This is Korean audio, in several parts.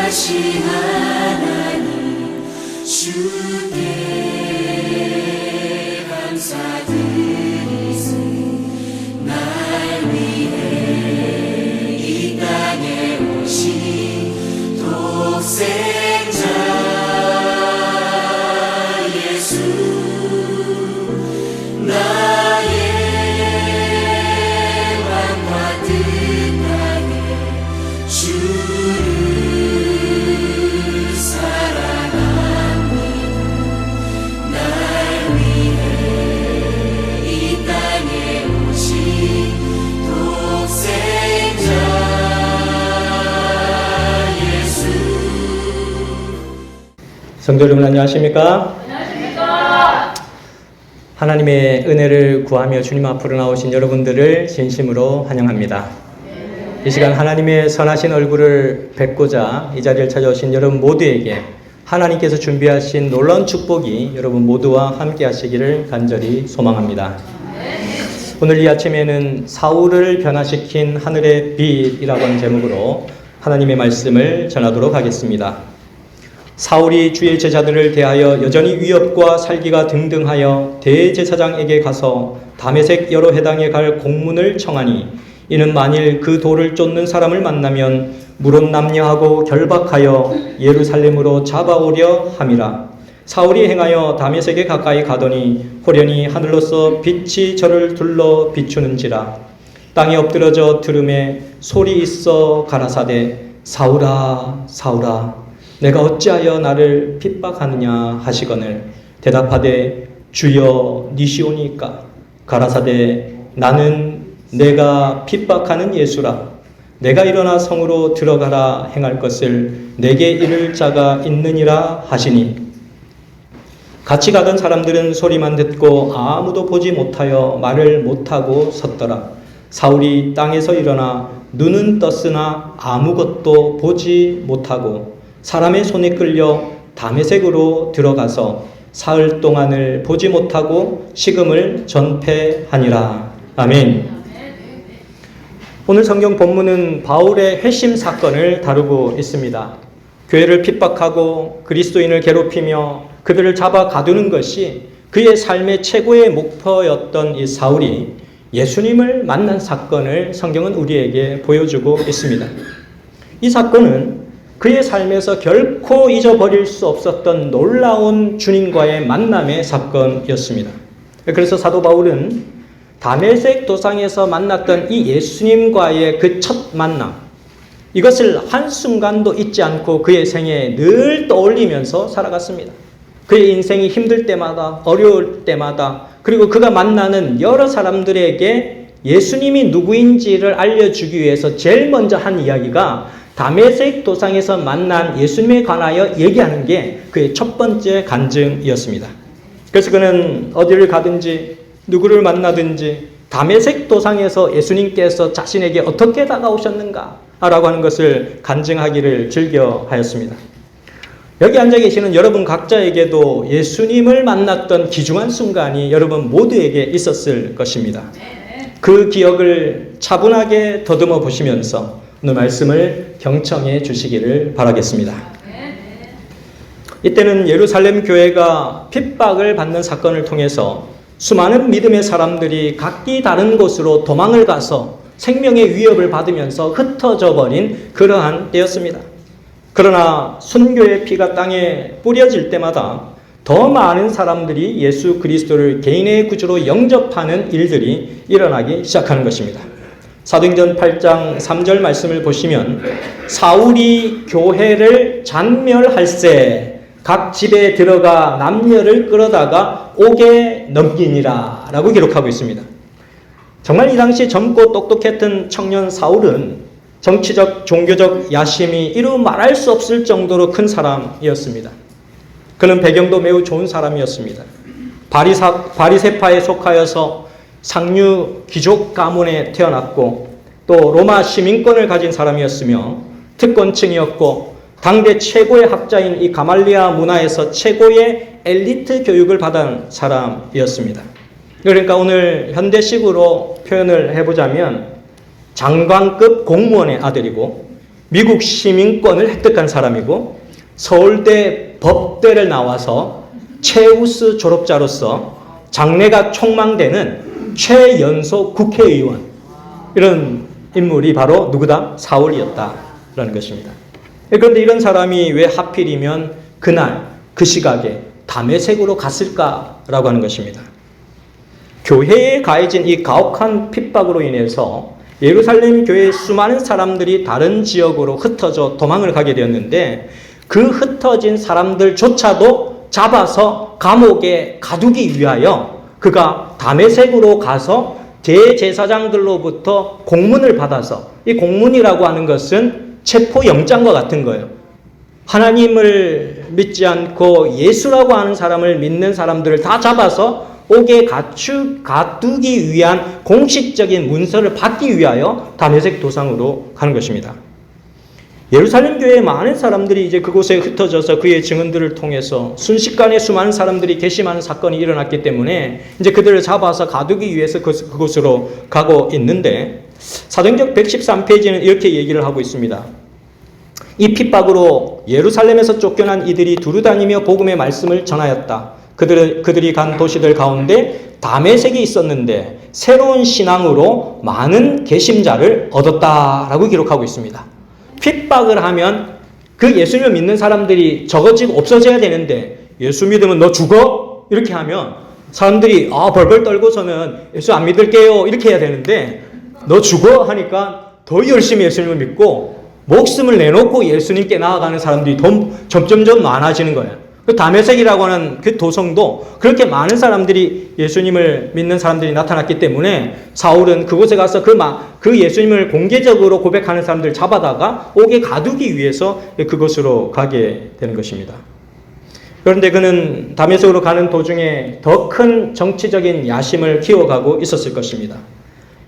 전능하신 하나님 주께 감사드리세. 날 위해 이 땅에 오신 독생자 예수, 나의 왕과 뜻하게 주를 사랑합니다. 날 위해 이 땅에 오신 독생자 예수. 성도 여러분 안녕하십니까? 하나님의 은혜를 구하며 주님 앞으로 나오신 여러분들을 진심으로 환영합니다. 이 시간 하나님의 선하신 얼굴을 뵙고자 이 자리를 찾아오신 여러분 모두에게 하나님께서 준비하신 놀라운 축복이 여러분 모두와 함께 하시기를 간절히 소망합니다. 오늘 이 아침에는 사울을 변화시킨 하늘의 빛이라고 하는 제목으로 하나님의 말씀을 전하도록 하겠습니다. 사울이 주의 제자들을 대하여 여전히 위협과 살기가 등등하여 대제사장에게 가서 다메섹 여러 회당에 갈 공문을 청하니, 이는 만일 그 돌을 쫓는 사람을 만나면 물론 남녀하고 결박하여 예루살렘으로 잡아오려 함이라. 사울이 행하여 다메섹에 가까이 가더니 호련히 하늘로서 빛이 저를 둘러 비추는지라. 땅에 엎드러져 들음에 소리 있어 가라사대 사울아 사울아 내가 어찌하여 나를 핍박하느냐 하시거늘 대답하되 주여 니시오니까. 가라사대 나는 내가 핍박하는 예수라. 내가 일어나 성으로 들어가라 행할 것을 내게 이를 자가 있느니라 하시니, 같이 가던 사람들은 소리만 듣고 아무도 보지 못하여 말을 못하고 섰더라. 사울이 땅에서 일어나 눈은 떴으나 아무것도 보지 못하고 사람의 손에 끌려 다메섹으로 들어가서 사흘 동안을 보지 못하고 식음을 전폐하니라. 아멘. 오늘 성경 본문은 바울의 회심 사건을 다루고 있습니다. 교회를 핍박하고 그리스도인을 괴롭히며 그들을 잡아 가두는 것이 그의 삶의 최고의 목표였던 이 사울이 예수님을 만난 사건을 성경은 우리에게 보여주고 있습니다. 이 사건은 그의 삶에서 결코 잊어버릴 수 없었던 놀라운 주님과의 만남의 사건이었습니다. 그래서 사도 바울은 다메섹 도상에서 만났던 이 예수님과의 그 첫 만남, 이것을 한순간도 잊지 않고 그의 생에 늘 떠올리면서 살아갔습니다. 그의 인생이 힘들 때마다, 어려울 때마다, 그리고 그가 만나는 여러 사람들에게 예수님이 누구인지를 알려주기 위해서 제일 먼저 한 이야기가 다메섹 도상에서 만난 예수님에 관하여 얘기하는 게 그의 첫 번째 간증이었습니다. 그래서 그는 어디를 가든지 누구를 만나든지 다메섹 도상에서 예수님께서 자신에게 어떻게 다가오셨는가 라고 하는 것을 간증하기를 즐겨하였습니다. 여기 앉아 계시는 여러분 각자에게도 예수님을 만났던 귀중한 순간이 여러분 모두에게 있었을 것입니다. 그 기억을 차분하게 더듬어 보시면서 오늘 말씀을 경청해 주시기를 바라겠습니다. 이때는 예루살렘 교회가 핍박을 받는 사건을 통해서 수많은 믿음의 사람들이 각기 다른 곳으로 도망을 가서 생명의 위협을 받으면서 흩어져 버린 그러한 때였습니다. 그러나 순교의 피가 땅에 뿌려질 때마다 더 많은 사람들이 예수 그리스도를 개인의 구주로 영접하는 일들이 일어나기 시작하는 것입니다. 사도행전 8장 3절 말씀을 보시면 사울이 교회를 잔멸할세 각 집에 들어가 남녀를 끌어다가 옥에 넘기니라 라고 기록하고 있습니다. 정말 이 당시 젊고 똑똑했던 청년 사울은 정치적, 종교적 야심이 이루 말할 수 없을 정도로 큰 사람이었습니다. 그는 배경도 매우 좋은 사람이었습니다. 바리새파에 속하여서 상류 귀족 가문에 태어났고 또 로마 시민권을 가진 사람이었으며 특권층이었고 당대 최고의 학자인 이 가말리아 문화에서 최고의 엘리트 교육을 받은 사람이었습니다. 그러니까 오늘 현대식으로 표현을 해보자면 장관급 공무원의 아들이고 미국 시민권을 획득한 사람이고 서울대 법대를 나와서 최우수 졸업자로서 장래가 촉망되는 최연소 국회의원, 이런 인물이 바로 누구다? 사울이었다라는 것입니다. 그런데 이런 사람이 왜 하필이면 그날 그 시각에 다메섹으로 갔을까라고 하는 것입니다. 교회에 가해진 이 가혹한 핍박으로 인해서 예루살렘 교회의 수많은 사람들이 다른 지역으로 흩어져 도망을 가게 되었는데, 그 흩어진 사람들조차도 잡아서 감옥에 가두기 위하여 그가 다메섹으로 가서 대제사장들로부터 공문을 받아서, 이 공문이라고 하는 것은 체포영장과 같은 거예요. 하나님을 믿지 않고 예수라고 하는 사람을 믿는 사람들을 다 잡아서 옥에 가두기 위한 공식적인 문서를 받기 위하여 다메섹 도상으로 가는 것입니다. 예루살렘 교회의 많은 사람들이 이제 그곳에 흩어져서 그의 증언들을 통해서 순식간에 수많은 사람들이 괘씸하는 사건이 일어났기 때문에 이제 그들을 잡아서 가두기 위해서 그곳으로 가고 있는데, 사도행전 113페이지는 이렇게 얘기를 하고 있습니다. 이 핍박으로 예루살렘에서 쫓겨난 이들이 두루다니며 복음의 말씀을 전하였다. 그들이 간 도시들 가운데 다메섹이 있었는데 새로운 신앙으로 많은 개심자를 얻었다라고 기록하고 있습니다. 핍박을 하면 그 예수님을 믿는 사람들이 적어지고 없어져야 되는데, 예수 믿으면 너 죽어? 이렇게 하면 사람들이 벌벌 떨고서는 예수 안 믿을게요 이렇게 해야 되는데, 너 죽어? 하니까 더 열심히 예수님을 믿고 목숨을 내놓고 예수님께 나아가는 사람들이 점점점 많아지는 거예요. 그 다메섹이라고 하는 그 도성도 그렇게 많은 사람들이 예수님을 믿는 사람들이 나타났기 때문에 사울은 그곳에 가서 그 예수님을 공개적으로 고백하는 사람들을 잡아다가 옥에 가두기 위해서 그곳으로 가게 되는 것입니다. 그런데 그는 다메섹으로 가는 도중에 더 큰 정치적인 야심을 키워가고 있었을 것입니다.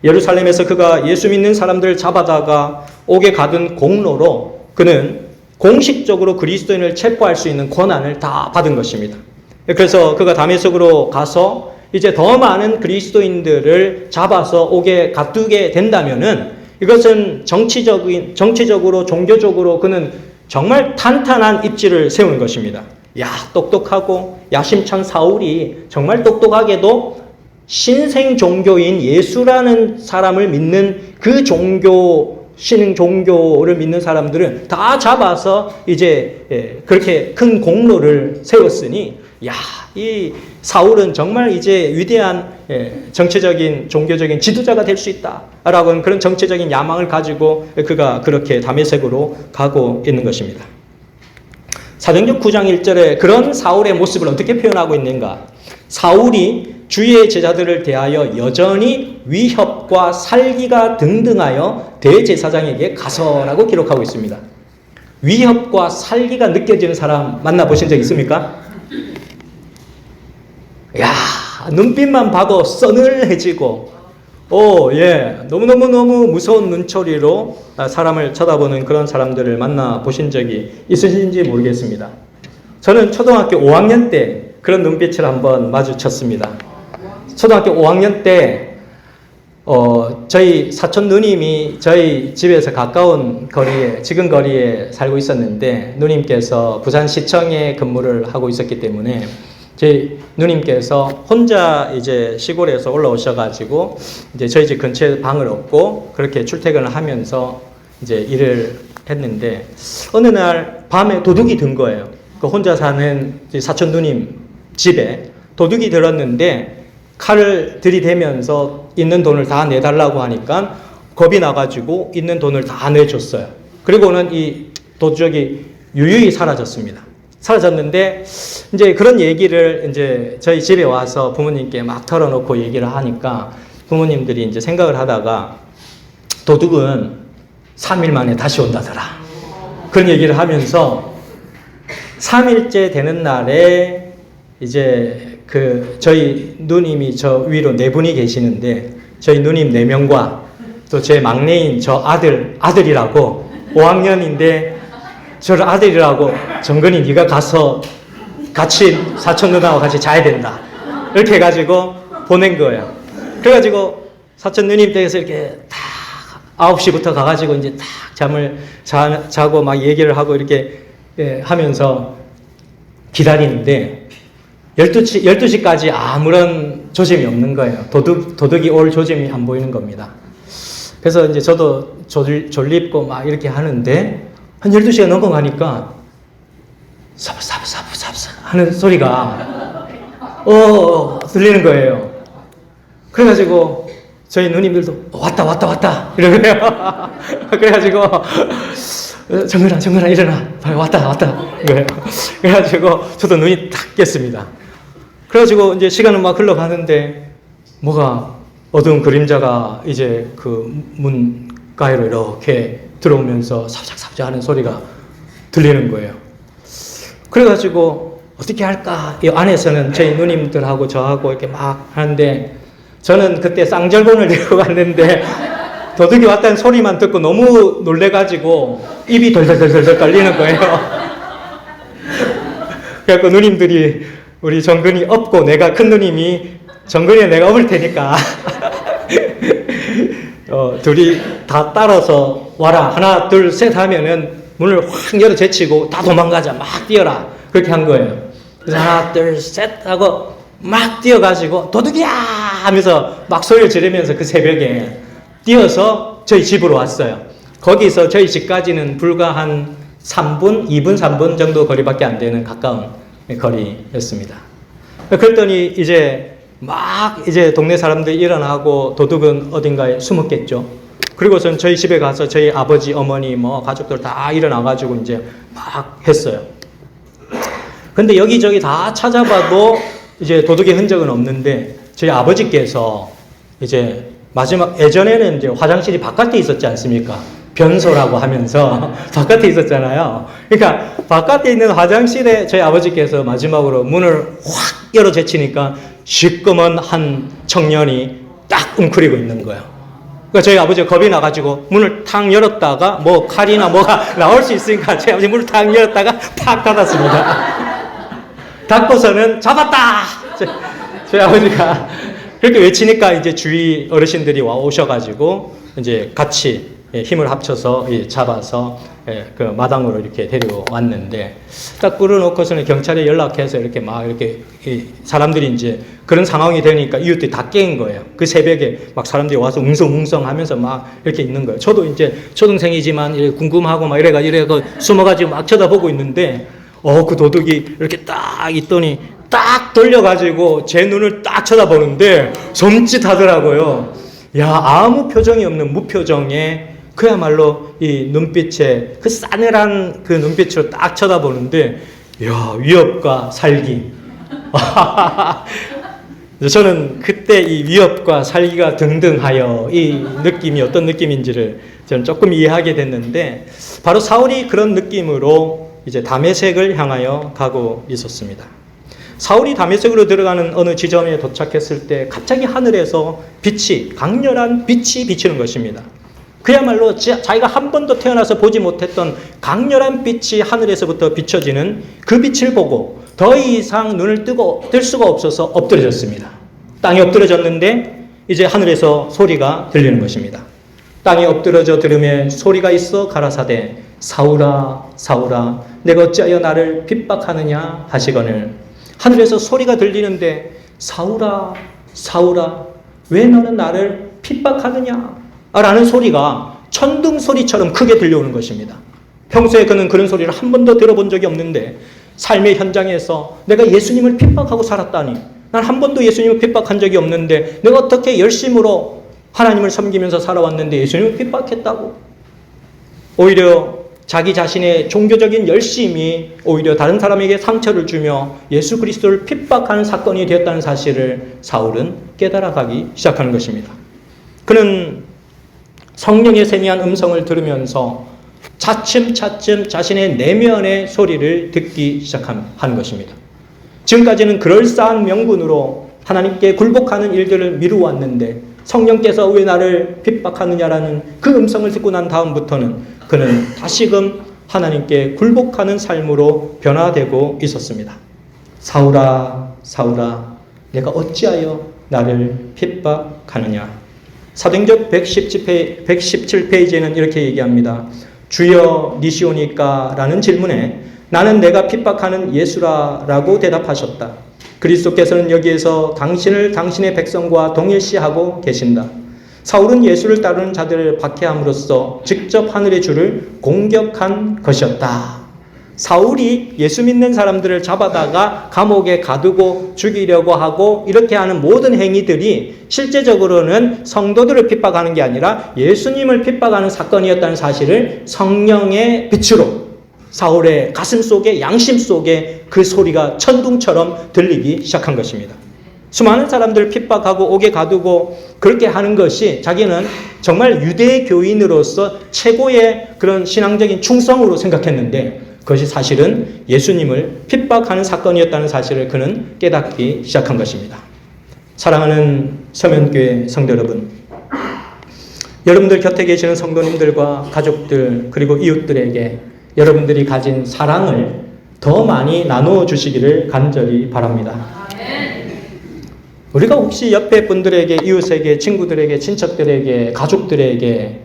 예루살렘에서 그가 예수 믿는 사람들을 잡아다가 옥에 가둔 공로로 그는 공식적으로 그리스도인을 체포할 수 있는 권한을 다 받은 것입니다. 그래서 그가 다메섹으로 가서 이제 더 많은 그리스도인들을 잡아서 옥에 가두게 된다면은, 이것은 정치적으로 종교적으로 그는 정말 탄탄한 입지를 세우는 것입니다. 똑똑하고 야심찬 사울이 정말 똑똑하게도 신생 종교인 예수라는 사람을 믿는 그 신흥 종교를 믿는 사람들은 다 잡아서 이제 그렇게 큰 공로를 세웠으니, 이 사울은 정말 이제 위대한 정치적인 종교적인 지도자가 될 수 있다라고 하는 그런 정치적인 야망을 가지고 그가 그렇게 다메섹으로 가고 있는 것입니다. 사도행전 9장 1절에 그런 사울의 모습을 어떻게 표현하고 있는가? 사울이 주의 제자들을 대하여 여전히 위협과 살기가 등등하여 대제사장에게 가서라고 기록하고 있습니다. 위협과 살기가 느껴지는 사람 만나보신 적 있습니까? 눈빛만 봐도 서늘해지고, 너무 무서운 눈초리로 사람을 쳐다보는 그런 사람들을 만나보신 적이 있으신지 모르겠습니다. 저는 초등학교 5학년 때 그런 눈빛을 한번 마주쳤습니다. 초등학교 5학년 때 저희 사촌 누님이 저희 집에서 가까운 거리에, 지금 거리에 살고 있었는데, 누님께서 부산시청에 근무를 하고 있었기 때문에 저희 누님께서 혼자 이제 시골에서 올라오셔가지고 이제 저희 집 근처에 방을 얻고 그렇게 출퇴근을 하면서 이제 일을 했는데, 어느 날 밤에 도둑이 든 거예요. 그 혼자 사는 사촌 누님 집에 도둑이 들었는데, 칼을 들이대면서 있는 돈을 다 내달라고 하니까 겁이 나가지고 있는 돈을 다 내줬어요. 그리고는 이 도둑이 유유히 사라졌습니다. 사라졌는데, 이제 그런 얘기를 이제 저희 집에 와서 부모님께 막 털어놓고 얘기를 하니까 부모님들이 이제 생각을 하다가 도둑은 3일 만에 다시 온다더라. 그런 얘기를 하면서 3일째 되는 날에 이제 저희 누님이 저 위로 4분이 계시는데, 저희 누님 4명과 또 제 막내인 저 아들이라고 5학년인데 저를 아들이라고, 정근이 네가 가서 같이 사촌 누나와 같이 자야 된다, 이렇게 해가지고 보낸 거예요. 그래가지고 사촌 누님 댁에서 이렇게 다 9시부터 가가지고 이제 딱 잠을 자고 막 얘기를 하고 이렇게 하면서 기다리는데 12시까지 아무런 조짐이 없는 거예요. 도둑이 올 조짐이 안 보이는 겁니다. 그래서 이제 저도 졸립고 막 이렇게 하는데 한 12시가 넘어가니까 사부사부사부사부 하는 소리가 들리는 거예요. 그래가지고 저희 누님들도 왔다 이러고요. 그래가지고 정근아 일어나 빨리 왔다 그래요. 그래가지고 저도 눈이 탁 깼습니다. 그래가지고 이제 시간은 막 흘러가는데 뭐가 어두운 그림자가 이제 그 문가에로 이렇게 들어오면서 사부작사부작 하는 소리가 들리는 거예요. 그래가지고 어떻게 할까? 이 안에서는 저희 누님들하고 저하고 이렇게 막 하는데 저는 그때 쌍절곤을 들고 갔는데 도둑이 왔다는 소리만 듣고 너무 놀래가지고 입이 덜덜덜덜 떨리는 거예요. 그래갖고 누님들이 우리 정근이 업고 내가 큰 누님이 정근이 내가 업을 테니까 둘이 다 따라서 와라 하나 둘 셋 하면은 문을 확 열어 제치고 다 도망가자 막 뛰어라 그렇게 한 거예요. 그래서 하나 둘 셋 하고 막 뛰어가지고 도둑이야 하면서 막 소리를 지르면서 그 새벽에 뛰어서 저희 집으로 왔어요. 거기서 저희 집까지는 불과 한 2분 정도 거리밖에 안 되는 가까운 거리였습니다. 그랬더니 이제 동네 사람들이 일어나고 도둑은 어딘가에 숨었겠죠. 그리고선 저희 집에 가서 저희 아버지, 어머니, 가족들 다 일어나가지고 이제 막 했어요. 근데 여기저기 다 찾아봐도 이제 도둑의 흔적은 없는데 저희 아버지께서 이제 예전에는 이제 화장실이 바깥에 있었지 않습니까? 변소라고 하면서 바깥에 있었잖아요. 그러니까 바깥에 있는 화장실에 저희 아버지께서 마지막으로 문을 확 열어 제치니까 시꺼먼 한 청년이 딱 웅크리고 있는 거예요. 그러니까 저희 아버지가 겁이 나가지고 문을 탁 열었다가 칼이나 뭐가 나올 수 있으니까 저희 아버지 문을 탁 열었다가 팍 닫았습니다. 닫고서는 잡았다! 저희 아버지가 그렇게 외치니까 이제 주위 어르신들이 오셔가지고 이제 같이 힘을 합쳐서 잡아서 그 마당으로 이렇게 데리고 왔는데 딱 끌어놓고서는 경찰에 연락해서 이렇게 막 이렇게 사람들이 이제 그런 상황이 되니까 이웃들이 다 깨인 거예요. 그 새벽에 막 사람들이 와서 웅성웅성 하면서 막 이렇게 있는 거예요. 저도 이제 초등생이지만 궁금하고 막 이래가 숨어가지고 막 쳐다보고 있는데 그 도둑이 이렇게 딱 있더니 딱 돌려가지고 제 눈을 딱 쳐다보는데 섬찟하더라고요. 야, 아무 표정이 없는 무표정에 그야말로 이 눈빛에 그 싸늘한 그 눈빛으로 딱 쳐다보는데 야, 위협과 살기. 저는 그때 이 위협과 살기가 등등하여 이 느낌이 어떤 느낌인지를 저는 조금 이해하게 됐는데 바로 사울이 그런 느낌으로 이제 다메섹을 향하여 가고 있었습니다. 사울이 다메섹으로 들어가는 어느 지점에 도착했을 때 갑자기 하늘에서 강렬한 빛이 비치는 것입니다. 그야말로 자기가 한 번도 태어나서 보지 못했던 강렬한 빛이 하늘에서부터 비춰지는 그 빛을 보고 더 이상 눈을 뜰 수가 없어서 엎드려졌습니다. 땅에 엎드려졌는데 이제 하늘에서 소리가 들리는 것입니다. 땅에 엎드러져 들으면 소리가 있어 가라사대 사울아 사울아 내가 어찌하여 나를 핍박하느냐 하시거늘. 하늘에서 소리가 들리는데 사울아 사울아 왜 너는 나를 핍박하느냐 라는 소리가 천둥 소리처럼 크게 들려오는 것입니다. 평소에 그는 그런 소리를 한 번도 들어본 적이 없는데 삶의 현장에서 내가 예수님을 핍박하고 살았다니 난 한 번도 예수님을 핍박한 적이 없는데 내가 어떻게 열심으로 하나님을 섬기면서 살아왔는데 예수님을 핍박했다고. 오히려 자기 자신의 종교적인 열심이 오히려 다른 사람에게 상처를 주며 예수 그리스도를 핍박하는 사건이 되었다는 사실을 사울은 깨달아가기 시작하는 것입니다. 그는 성령의 세미한 음성을 들으면서 차츰차츰 자신의 내면의 소리를 듣기 시작한 것입니다. 지금까지는 그럴싸한 명분으로 하나님께 굴복하는 일들을 미루어왔는데 성령께서 왜 나를 핍박하느냐라는 그 음성을 듣고 난 다음부터는 그는 다시금 하나님께 굴복하는 삶으로 변화되고 있었습니다. 사울아 사울아 내가 어찌하여 나를 핍박하느냐. 사도행전 117페이지에는 이렇게 얘기합니다. 주여 니시오니까? 라는 질문에 나는 내가 핍박하는 예수라 라고 대답하셨다. 그리스도께서는 여기에서 당신을 당신의 백성과 동일시하고 계신다. 사울은 예수를 따르는 자들을 박해함으로써 직접 하늘의 주를 공격한 것이었다. 사울이 예수 믿는 사람들을 잡아다가 감옥에 가두고 죽이려고 하고 이렇게 하는 모든 행위들이 실제적으로는 성도들을 핍박하는 게 아니라 예수님을 핍박하는 사건이었다는 사실을 성령의 빛으로 사울의 가슴 속에, 양심 속에 그 소리가 천둥처럼 들리기 시작한 것입니다. 수많은 사람들을 핍박하고 옥에 가두고 그렇게 하는 것이 자기는 정말 유대 교인으로서 최고의 그런 신앙적인 충성으로 생각했는데 그것이 사실은 예수님을 핍박하는 사건이었다는 사실을 그는 깨닫기 시작한 것입니다. 사랑하는 서면교회 성도 여러분, 여러분들 곁에 계시는 성도님들과 가족들 그리고 이웃들에게 여러분들이 가진 사랑을 더 많이 나누어 주시기를 간절히 바랍니다. 우리가 혹시 옆에 분들에게, 이웃에게, 친구들에게, 친척들에게, 가족들에게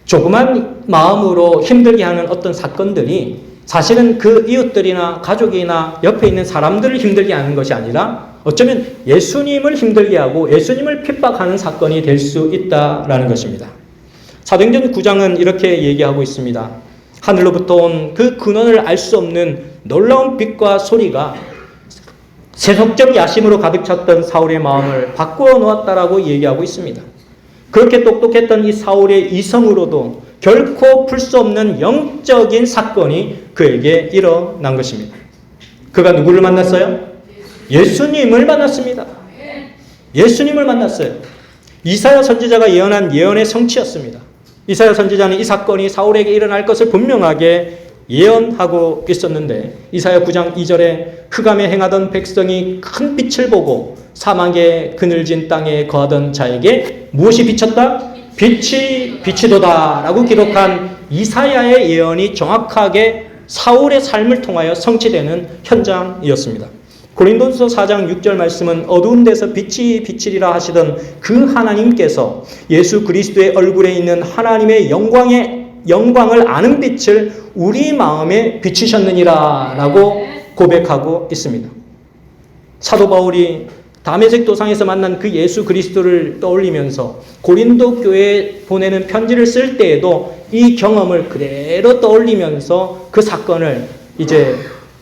조그만 마음으로 힘들게 하는 어떤 사건들이 사실은 그 이웃들이나 가족이나 옆에 있는 사람들을 힘들게 하는 것이 아니라 어쩌면 예수님을 힘들게 하고 예수님을 핍박하는 사건이 될 수 있다라는 것입니다. 사도행전 9장은 이렇게 얘기하고 있습니다. 하늘로부터 온 그 근원을 알 수 없는 놀라운 빛과 소리가 세속적 야심으로 가득 찼던 사울의 마음을 바꾸어 놓았다라고 얘기하고 있습니다. 그렇게 똑똑했던 이 사울의 이성으로도 결코 풀 수 없는 영적인 사건이 그에게 일어난 것입니다. 그가 누구를 만났어요? 예수님을 만났습니다. 예수님을 만났어요. 이사야 선지자가 예언한 예언의 성취였습니다. 이사야 선지자는 이 사건이 사울에게 일어날 것을 분명하게 예언하고 있었는데 이사야 9장 2절에 흑암에 행하던 백성이 큰 빛을 보고 사막에 그늘진 땅에 거하던 자에게 무엇이 비쳤다? 빛이 비치도다 라고 기록한 이사야의 예언이 정확하게 사울의 삶을 통하여 성취되는 현장이었습니다. 고린도서 4장 6절 말씀은 어두운 데서 빛이 비치리라 하시던 그 하나님께서 예수 그리스도의 얼굴에 있는 하나님의 영광을 아는 빛을 우리 마음에 비추셨느니라 라고 고백하고 있습니다. 사도 바울이 다메섹 도상에서 만난 그 예수 그리스도를 떠올리면서 고린도 교회에 보내는 편지를 쓸 때에도 이 경험을 그대로 떠올리면서 그 사건을 이제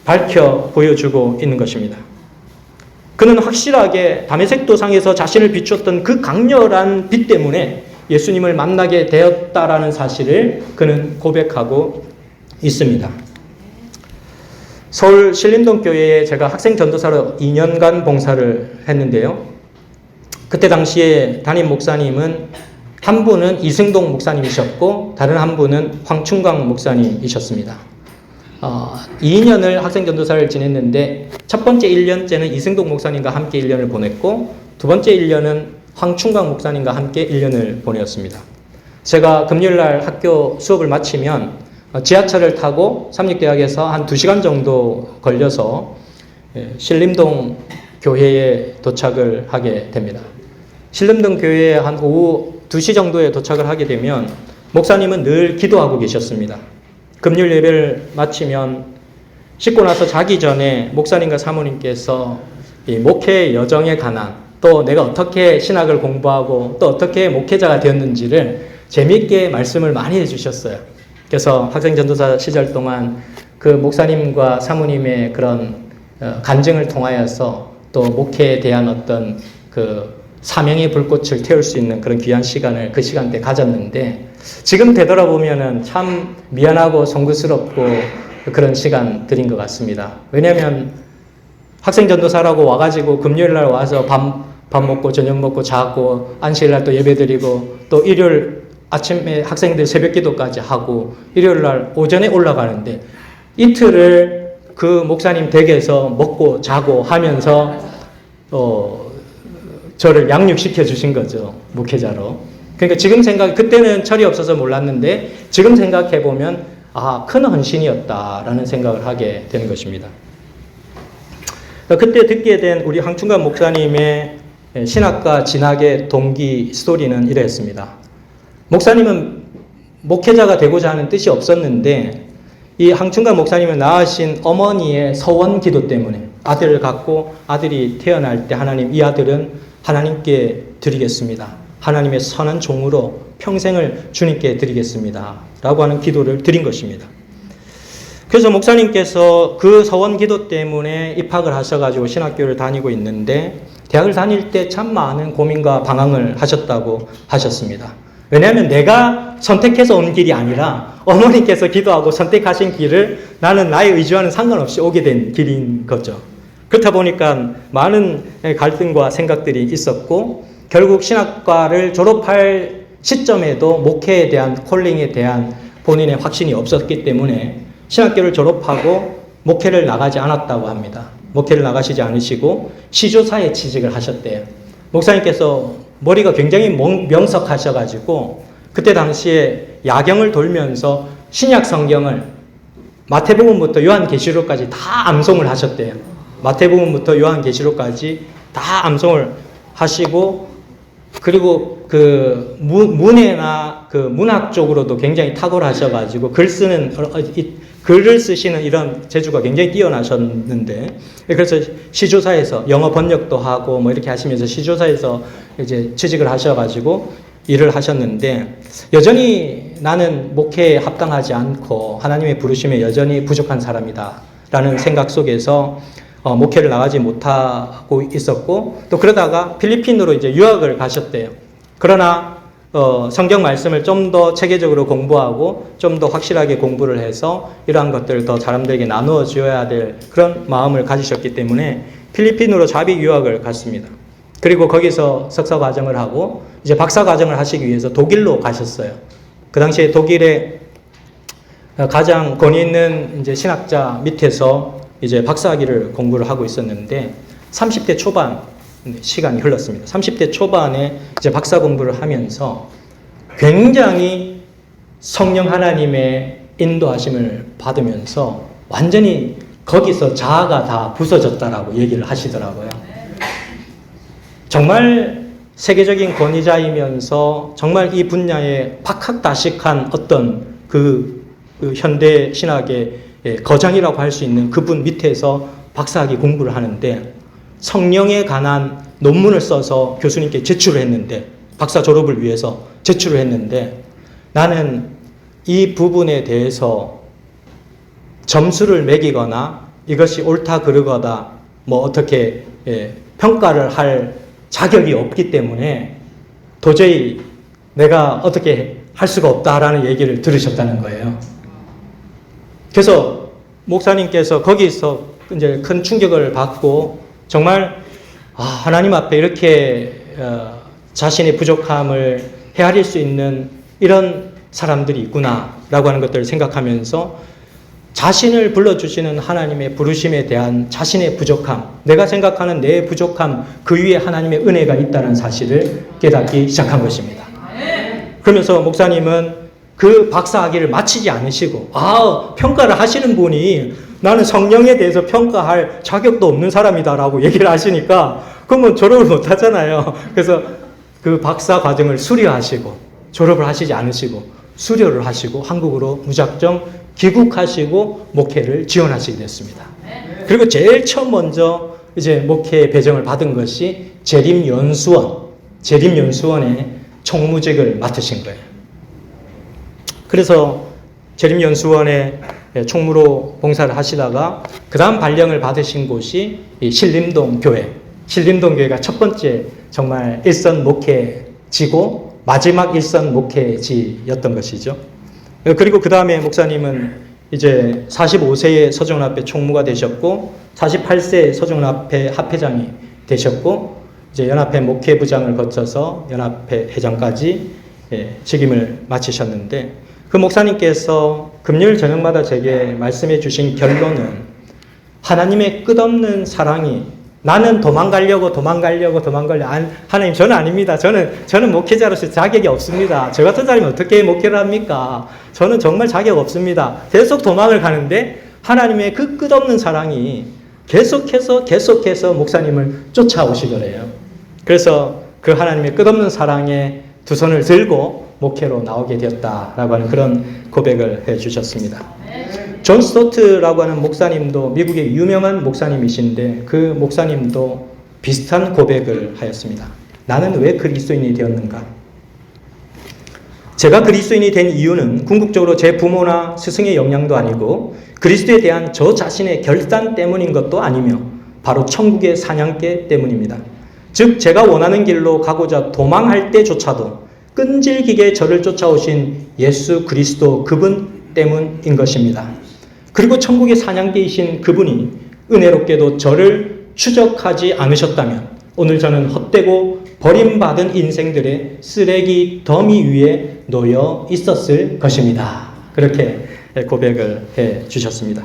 밝혀 보여주고 있는 것입니다. 그는 확실하게 다메섹 도상에서 자신을 비추었던 그 강렬한 빛 때문에 예수님을 만나게 되었다라는 사실을 그는 고백하고 있습니다. 서울 신림동 교회에 제가 학생 전도사로 2년간 봉사를 했는데요. 그때 당시에 담임 목사님은 한 분은 이승동 목사님이셨고 다른 한 분은 황충광 목사님이셨습니다. 2년을 학생 전도사를 지냈는데 첫 번째 1년째는 이승동 목사님과 함께 1년을 보냈고 두 번째 1년은 황충광 목사님과 함께 1년을 보냈습니다. 제가 금요일날 학교 수업을 마치면 지하철을 타고 삼육대학에서 한 2시간 정도 걸려서 신림동 교회에 도착을 하게 됩니다. 신림동 교회에 한 오후 2시 정도에 도착을 하게 되면 목사님은 늘 기도하고 계셨습니다. 금요일 예배를 마치면 씻고 나서 자기 전에 목사님과 사모님께서 이 목회 여정에 관한 또 내가 어떻게 신학을 공부하고 또 어떻게 목회자가 되었는지를 재미있게 말씀을 많이 해주셨어요. 그래서 학생 전도사 시절 동안 그 목사님과 사모님의 그런 간증을 통하여서 또 목회에 대한 어떤 그 사명의 불꽃을 태울 수 있는 그런 귀한 시간을 그 시간대 가졌는데 지금 되돌아보면은 참 미안하고 송구스럽고 그런 시간들인 것 같습니다. 왜냐하면 학생 전도사라고 와가지고 금요일날 와서 밥 먹고 저녁 먹고 자고 안식일날 또 예배드리고 또 일요일 아침에 학생들 새벽 기도까지 하고 일요일날 오전에 올라가는데 이틀을 그 목사님 댁에서 먹고 자고 하면서 저를 양육시켜 주신 거죠. 목회자로. 그러니까 지금 그때는 철이 없어서 몰랐는데 지금 생각해 보면 큰 헌신이었다라는 생각을 하게 되는 것입니다. 그때 듣게 된 우리 황충관 목사님의 신학과 진학의 동기 스토리는 이랬습니다. 목사님은 목회자가 되고자 하는 뜻이 없었는데 이 항춘관 목사님은 낳으신 어머니의 서원 기도 때문에 아들을 갖고 아들이 태어날 때 하나님, 이 아들은 하나님께 드리겠습니다. 하나님의 선한 종으로 평생을 주님께 드리겠습니다. 라고 하는 기도를 드린 것입니다. 그래서 목사님께서 그 서원 기도 때문에 입학을 하셔가지고 신학교를 다니고 있는데 대학을 다닐 때 참 많은 고민과 방황을 하셨다고 하셨습니다. 왜냐하면 내가 선택해서 온 길이 아니라 어머니께서 기도하고 선택하신 길을 나는 나의 의지와는 상관없이 오게 된 길인 거죠. 그렇다 보니까 많은 갈등과 생각들이 있었고 결국 신학과를 졸업할 시점에도 목회에 대한 콜링에 대한 본인의 확신이 없었기 때문에 신학교를 졸업하고 목회를 나가지 않았다고 합니다. 목회를 나가시지 않으시고 시조사에 취직을 하셨대요. 목사님께서 머리가 굉장히 명석하셔가지고 그때 당시에 야경을 돌면서 신약 성경을 마태복음부터 요한계시록까지 다 암송을 하셨대요. 마태복음부터 요한계시록까지 다 암송을 하시고 그리고 그 문해나 그 문학 쪽으로도 굉장히 탁월하셔가지고 글을 쓰시는 이런 재주가 굉장히 뛰어나셨는데 그래서 시조사에서 영어 번역도 하고 뭐 이렇게 하시면서 시조사에서 이제 취직을 하셔가지고 일을 하셨는데 여전히 나는 목회에 합당하지 않고 하나님의 부르심에 여전히 부족한 사람이다 라는 생각 속에서 목회를 나가지 못하고 있었고 또 그러다가 필리핀으로 이제 유학을 가셨대요. 그러나 성경 말씀을 좀 더 체계적으로 공부하고 좀 더 확실하게 공부를 해서 이러한 것들을 더 사람들에게 나누어 주어야 될 그런 마음을 가지셨기 때문에 필리핀으로 자비 유학을 갔습니다. 그리고 거기서 석사 과정을 하고 이제 박사 과정을 하시기 위해서 독일로 가셨어요. 그 당시에 독일에 가장 권위 있는 이제 신학자 밑에서 이제 박사학위를 공부를 하고 있었는데 30대 초반 시간이 흘렀습니다. 30대 초반에 이제 박사 공부를 하면서 굉장히 성령 하나님의 인도하심을 받으면서 완전히 거기서 자아가 다 부서졌다라고 얘기를 하시더라고요. 정말 세계적인 권위자이면서 정말 이 분야에 박학다식한 어떤 그 현대 신학의 거장이라고 할 수 있는 그분 밑에서 박사학위 공부를 하는데 성령에 관한 논문을 써서 교수님께 제출을 했는데 박사 졸업을 위해서 제출을 했는데 나는 이 부분에 대해서 점수를 매기거나 이것이 옳다 그르거나 뭐 어떻게 평가를 할 자격이 없기 때문에 도저히 내가 어떻게 할 수가 없다라는 얘기를 들으셨다는 거예요. 그래서 목사님께서 거기서 이제 큰 충격을 받고 정말 하나님 앞에 이렇게 자신의 부족함을 헤아릴 수 있는 이런 사람들이 있구나라고 하는 것들을 생각하면서 자신을 불러주시는 하나님의 부르심에 대한 자신의 부족함, 내가 생각하는 내 부족함 그 위에 하나님의 은혜가 있다는 사실을 깨닫기 시작한 것입니다. 그러면서 목사님은 그 박사학위를 마치지 않으시고 평가를 하시는 분이 나는 성령에 대해서 평가할 자격도 없는 사람이다라고 얘기를 하시니까 그러면 졸업을 못 하잖아요. 그래서 그 박사 과정을 수료하시고 졸업을 하시지 않으시고 수료를 하시고 한국으로 무작정 귀국하시고 목회를 지원하시게 됐습니다. 그리고 제일 처음 먼저 이제 목회 배정을 받은 것이 재림연수원의 총무직을 맡으신 거예요. 그래서 재림연수원의 총무로 봉사를 하시다가 그 다음 발령을 받으신 곳이 이 신림동 교회. 신림동 교회가 첫 번째 정말 일선 목회지고 마지막 일선 목회지였던 것이죠. 그리고 그 다음에 목사님은 이제 45세에 서정연합회 총무가 되셨고 48세에 서정연합회 합회장이 되셨고 이제 연합회 목회부장을 거쳐서 연합회 회장까지 직임을 마치셨는데 그 목사님께서 금요일 저녁마다 제게 말씀해 주신 결론은 하나님의 끝없는 사랑이 나는 도망가려고 하나님 저는 아닙니다. 저는 목회자로서 자격이 없습니다. 저 같은 사람이 어떻게 목회를 합니까? 저는 정말 자격 없습니다. 계속 도망을 가는데 하나님의 그 끝없는 사랑이 계속해서 목사님을 쫓아오시더래요. 그래서 그 하나님의 끝없는 사랑에 두 손을 들고 목회로 나오게 되었다라고 하는 그런 고백을 해 주셨습니다. 존 스토트라고 하는 목사님도 미국의 유명한 목사님이신데 그 목사님도 비슷한 고백을 하였습니다. 나는 왜 그리스도인이 되었는가? 제가 그리스도인이 된 이유는 궁극적으로 제 부모나 스승의 영향도 아니고 그리스도에 대한 저 자신의 결단 때문인 것도 아니며 바로 천국의 사냥개 때문입니다. 즉 제가 원하는 길로 가고자 도망할 때조차도 끈질기게 저를 쫓아오신 예수 그리스도 그분 때문인 것입니다. 그리고 천국의 사냥개이신 그분이 은혜롭게도 저를 추적하지 않으셨다면 오늘 저는 헛되고 버림받은 인생들의 쓰레기 더미 위에 놓여 있었을 것입니다. 그렇게 고백을 해 주셨습니다.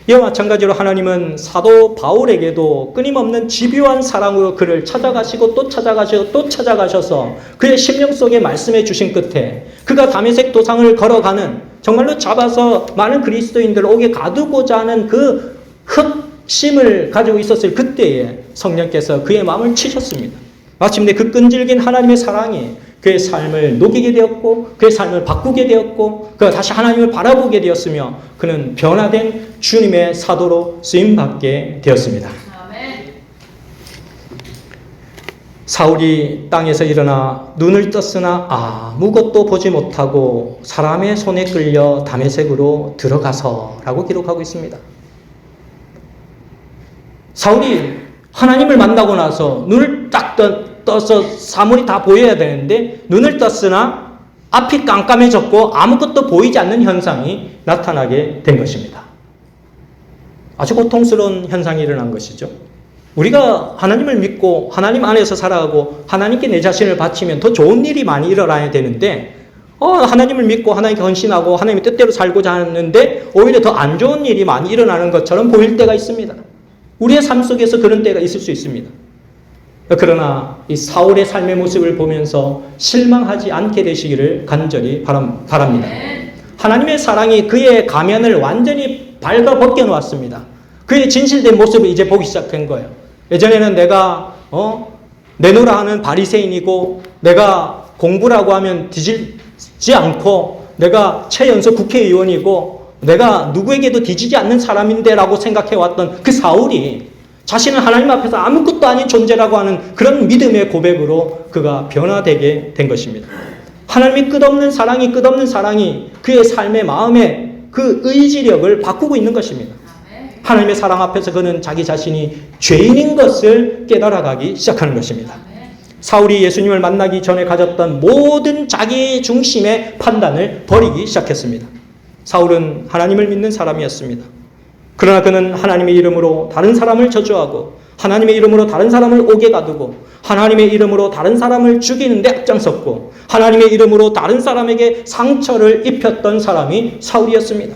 이와 마찬가지로 하나님은 사도 바울에게도 끊임없는 집요한 사랑으로 그를 찾아가시고 또 찾아가시고 또 찾아가셔서 그의 심령 속에 말씀해 주신 끝에 그가 다메섹 도상을 걸어가는 정말로 잡아서 많은 그리스도인들을 옥에 가두고자 하는 그 흑심을 가지고 있었을 그때에 성령께서 그의 마음을 치셨습니다. 마침내 그 끈질긴 하나님의 사랑이 그의 삶을 녹이게 되었고 그의 삶을 바꾸게 되었고 그가 다시 하나님을 바라보게 되었으며 그는 변화된 주님의 사도로 쓰임받게 되었습니다. 사울이 땅에서 일어나 눈을 떴으나 아무것도 보지 못하고 사람의 손에 끌려 다메섹으로 들어가서라고 기록하고 있습니다. 사울이 하나님을 만나고 나서 눈을 딱 떠서 사물이 다 보여야 되는데 눈을 떴으나 앞이 깜깜해졌고 아무것도 보이지 않는 현상이 나타나게 된 것입니다. 아주 고통스러운 현상이 일어난 것이죠. 우리가 하나님을 믿고 하나님 안에서 살아가고 하나님께 내 자신을 바치면 더 좋은 일이 많이 일어나야 되는데 하나님을 믿고 하나님께 헌신하고 하나님의 뜻대로 살고자 하는데 오히려 더 안 좋은 일이 많이 일어나는 것처럼 보일 때가 있습니다. 우리의 삶 속에서 그런 때가 있을 수 있습니다. 그러나 이 사울의 삶의 모습을 보면서 실망하지 않게 되시기를 간절히 바랍니다. 하나님의 사랑이 그의 가면을 완전히 발가 벗겨 놓았습니다. 그의 진실된 모습을 이제 보기 시작한 거예요. 예전에는 내가 내노라 하는 바리새인이고 내가 공부라고 하면 뒤지지 않고 내가 최연소 국회의원이고 내가 누구에게도 뒤지지 않는 사람인데 라고 생각해왔던 그 사울이 자신은 하나님 앞에서 아무것도 아닌 존재라고 하는 그런 믿음의 고백으로 그가 변화되게 된 것입니다. 하나님의 끝없는 사랑이 그의 삶의 마음의 그 의지력을 바꾸고 있는 것입니다. 하나님의 사랑 앞에서 그는 자기 자신이 죄인인 것을 깨달아가기 시작하는 것입니다. 사울이 예수님을 만나기 전에 가졌던 모든 자기 중심의 판단을 버리기 시작했습니다. 사울은 하나님을 믿는 사람이었습니다. 그러나 그는 하나님의 이름으로 다른 사람을 저주하고 하나님의 이름으로 다른 사람을 옥에 가두고 하나님의 이름으로 다른 사람을 죽이는 데 앞장섰고 하나님의 이름으로 다른 사람에게 상처를 입혔던 사람이 사울이었습니다.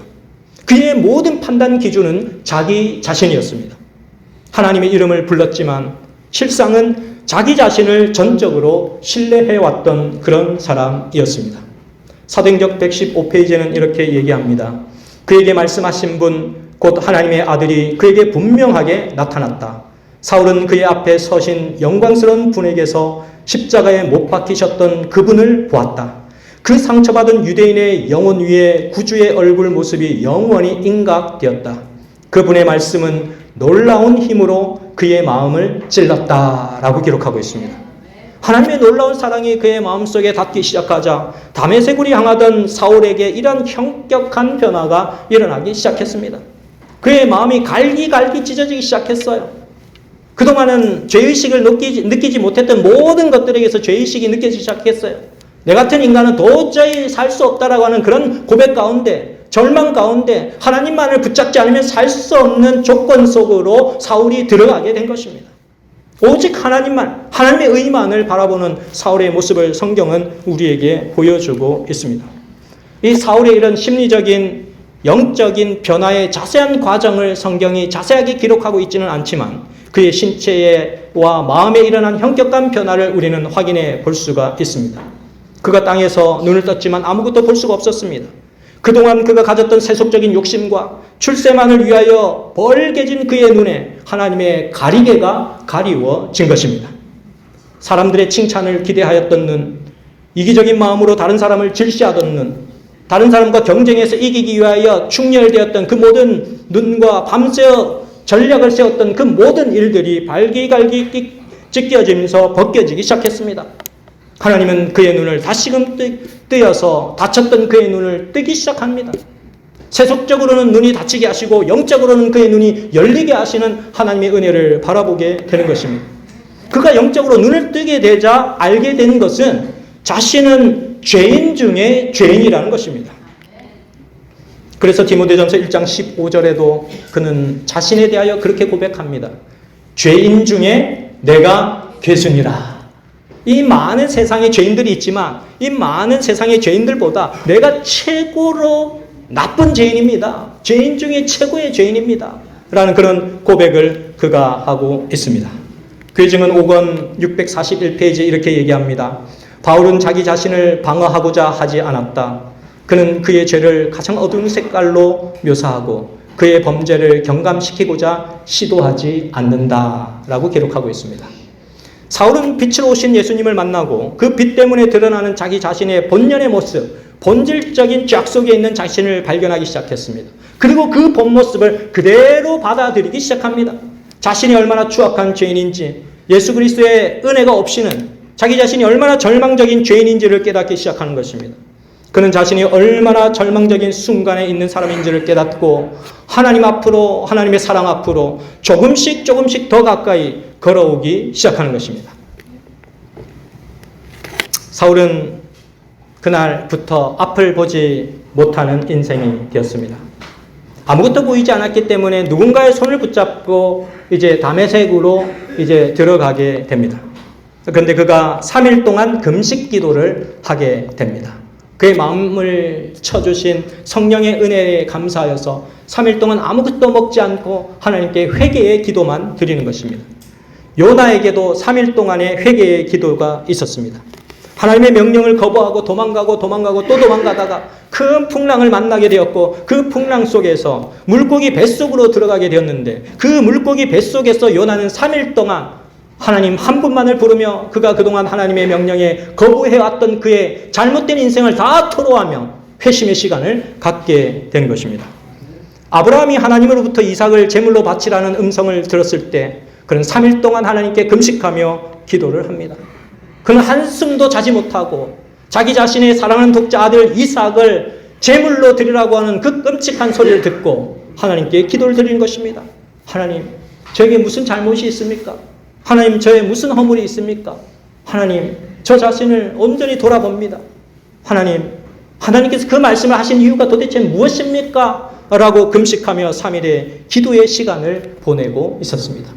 그의 모든 판단 기준은 자기 자신이었습니다. 하나님의 이름을 불렀지만 실상은 자기 자신을 전적으로 신뢰해왔던 그런 사람이었습니다. 사도행전 115페이지에는 이렇게 얘기합니다. 그에게 말씀하신 분 곧 하나님의 아들이 그에게 분명하게 나타났다. 사울은 그의 앞에 서신 영광스러운 분에게서 십자가에 못 박히셨던 그분을 보았다. 그 상처받은 유대인의 영혼 위에 구주의 얼굴 모습이 영원히 인각되었다. 그분의 말씀은 놀라운 힘으로 그의 마음을 찔렀다라고 기록하고 있습니다. 하나님의 놀라운 사랑이 그의 마음속에 닿기 시작하자 다메섹으로 향하던 사울에게 이런 현격한 변화가 일어나기 시작했습니다. 그의 마음이 갈기갈기 찢어지기 시작했어요. 그동안은 죄의식을 느끼지 못했던 모든 것들에게서 죄의식이 느껴지기 시작했어요. 내 같은 인간은 도저히 살 수 없다라고 하는 그런 고백 가운데, 절망 가운데 하나님만을 붙잡지 않으면 살 수 없는 조건 속으로 사울이 들어가게 된 것입니다. 오직 하나님만, 하나님의 의만을 바라보는 사울의 모습을 성경은 우리에게 보여주고 있습니다. 이 사울의 이런 심리적인 영적인 변화의 자세한 과정을 성경이 자세하게 기록하고 있지는 않지만 그의 신체와 마음에 일어난 현격한 변화를 우리는 확인해 볼 수가 있습니다. 그가 땅에서 눈을 떴지만 아무것도 볼 수가 없었습니다. 그동안 그가 가졌던 세속적인 욕심과 출세만을 위하여 벌게진 그의 눈에 하나님의 가리개가 가리워진 것입니다. 사람들의 칭찬을 기대하였던 눈, 이기적인 마음으로 다른 사람을 질시하던 눈, 다른 사람과 경쟁해서 이기기 위하여 충렬되었던 그 모든 눈과 밤새 전략을 세웠던 그 모든 일들이 발기갈기 찢겨지면서 벗겨지기 시작했습니다. 하나님은 그의 눈을 다시금 뜨여서 닫혔던 그의 눈을 뜨기 시작합니다. 세속적으로는 눈이 닫히게 하시고 영적으로는 그의 눈이 열리게 하시는 하나님의 은혜를 바라보게 되는 것입니다. 그가 영적으로 눈을 뜨게 되자 알게 된 것은 자신은 죄인 중에 죄인이라는 것입니다. 그래서 디모데전서 1장 15절에도 그는 자신에 대하여 그렇게 고백합니다. 죄인 중에 내가 괴순이라. 이 많은 세상에 죄인들이 있지만 이 많은 세상의 죄인들보다 내가 최고로 나쁜 죄인입니다. 죄인 중에 최고의 죄인입니다. 라는 그런 고백을 그가 하고 있습니다. 괴증은 5권 641페이지에 이렇게 얘기합니다. 바울은 자기 자신을 방어하고자 하지 않았다. 그는 그의 죄를 가장 어두운 색깔로 묘사하고 그의 범죄를 경감시키고자 시도하지 않는다. 라고 기록하고 있습니다. 사울은 빛으로 오신 예수님을 만나고 그 빛 때문에 드러나는 자기 자신의 본연의 모습, 본질적인 죄악 속에 있는 자신을 발견하기 시작했습니다. 그리고 그 본 모습을 그대로 받아들이기 시작합니다. 자신이 얼마나 추악한 죄인인지, 예수 그리스도의 은혜가 없이는 자기 자신이 얼마나 절망적인 죄인인지를 깨닫기 시작하는 것입니다. 그는 자신이 얼마나 절망적인 순간에 있는 사람인지를 깨닫고 하나님 앞으로, 하나님의 사랑 앞으로 조금씩 더 가까이 걸어오기 시작하는 것입니다. 사울은 그날부터 앞을 보지 못하는 인생이 되었습니다. 아무것도 보이지 않았기 때문에 누군가의 손을 붙잡고 이제 다메섹으로 이제 들어가게 됩니다. 그런데 그가 3일 동안 금식 기도를 하게 됩니다. 그의 마음을 쳐주신 성령의 은혜에 감사하여서 3일 동안 아무것도 먹지 않고 하나님께 회개의 기도만 드리는 것입니다. 요나에게도 3일 동안의 회개의 기도가 있었습니다. 하나님의 명령을 거부하고 도망가고 또 도망가다가 큰 풍랑을 만나게 되었고 그 풍랑 속에서 물고기 뱃속으로 들어가게 되었는데 그 물고기 뱃속에서 요나는 3일 동안 하나님 한 분만을 부르며 그가 그동안 하나님의 명령에 거부해왔던 그의 잘못된 인생을 다 토로하며 회심의 시간을 갖게 되는 것입니다. 아브라함이 하나님으로부터 이삭을 제물로 바치라는 음성을 들었을 때 그는 3일 동안 하나님께 금식하며 기도를 합니다. 그는 한숨도 자지 못하고 자기 자신의 사랑하는 독자 아들 이삭을 제물로 드리라고 하는 그 끔찍한 소리를 듣고 하나님께 기도를 드리는 것입니다. 하나님, 저에게 무슨 잘못이 있습니까? 하나님, 저의 무슨 허물이 있습니까? 하나님, 저 자신을 온전히 돌아봅니다. 하나님께서 그 말씀을 하신 이유가 도대체 무엇입니까? 라고 금식하며 3일의 기도의 시간을 보내고 있었습니다.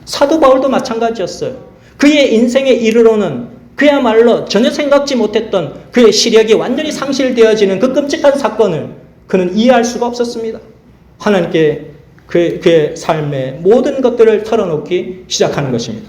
사도 바울도 마찬가지였어요. 그의 인생에 이르러는 그야말로 전혀 생각지 못했던 그의 시력이 완전히 상실되어지는 그 끔찍한 사건을 그는 이해할 수가 없었습니다. 하나님께 그의 삶의 모든 것들을 털어놓기 시작하는 것입니다.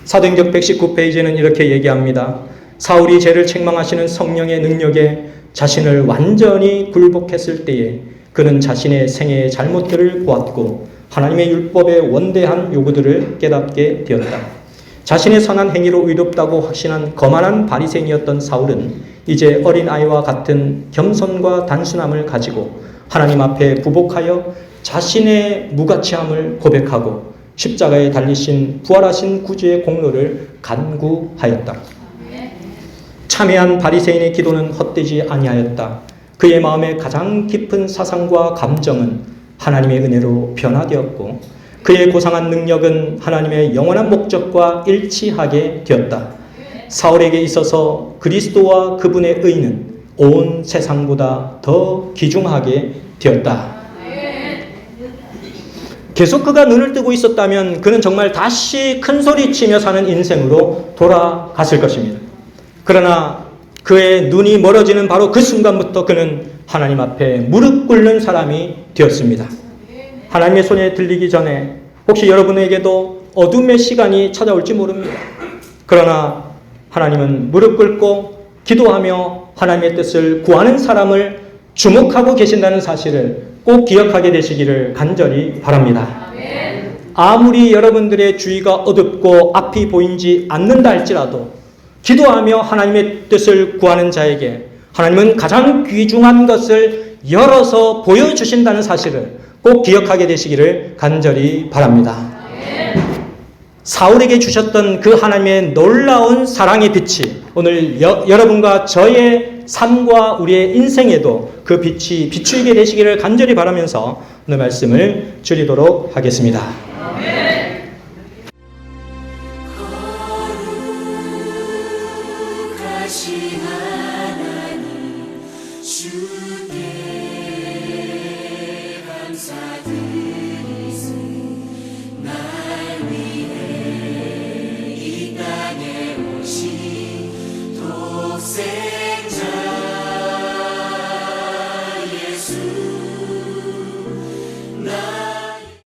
사도행전 119페이지는 이렇게 얘기합니다. 사울이 죄를 책망하시는 성령의 능력에 자신을 완전히 굴복했을 때에 그는 자신의 생애의 잘못들을 보았고 하나님의 율법의 원대한 요구들을 깨닫게 되었다. 자신의 선한 행위로 의롭다고 확신한 거만한 바리새인이었던 사울은 이제 어린아이와 같은 겸손과 단순함을 가지고 하나님 앞에 부복하여 자신의 무가치함을 고백하고 십자가에 달리신 부활하신 구주의 공로를 간구하였다. 참회한 바리새인의 기도는 헛되지 아니하였다. 그의 마음의 가장 깊은 사상과 감정은 하나님의 은혜로 변화되었고 그의 고상한 능력은 하나님의 영원한 목적과 일치하게 되었다. 사울에게 있어서 그리스도와 그분의 의는 온 세상보다 더 귀중하게 되었다. 계속 그가 눈을 뜨고 있었다면 그는 정말 다시 큰 소리치며 사는 인생으로 돌아갔을 것입니다. 그러나 그의 눈이 멀어지는 바로 그 순간부터 그는 하나님 앞에 무릎 꿇는 사람이 되었습니다. 하나님의 손에 들리기 전에 혹시 여러분에게도 어둠의 시간이 찾아올지 모릅니다. 그러나 하나님은 무릎 꿇고 기도하며 하나님의 뜻을 구하는 사람을 주목하고 계신다는 사실을 꼭 기억하게 되시기를 간절히 바랍니다. 아무리 여러분들의 주위가 어둡고 앞이 보이지 않는다 할지라도 기도하며 하나님의 뜻을 구하는 자에게 하나님은 가장 귀중한 것을 열어서 보여주신다는 사실을 꼭 기억하게 되시기를 간절히 바랍니다. 사울에게 주셨던 그 하나님의 놀라운 사랑의 빛이 오늘 여러분과 저의 삶과 우리의 인생에도 그 빛이 비추이게 되시기를 간절히 바라면서 오늘 말씀을 드리도록 하겠습니다.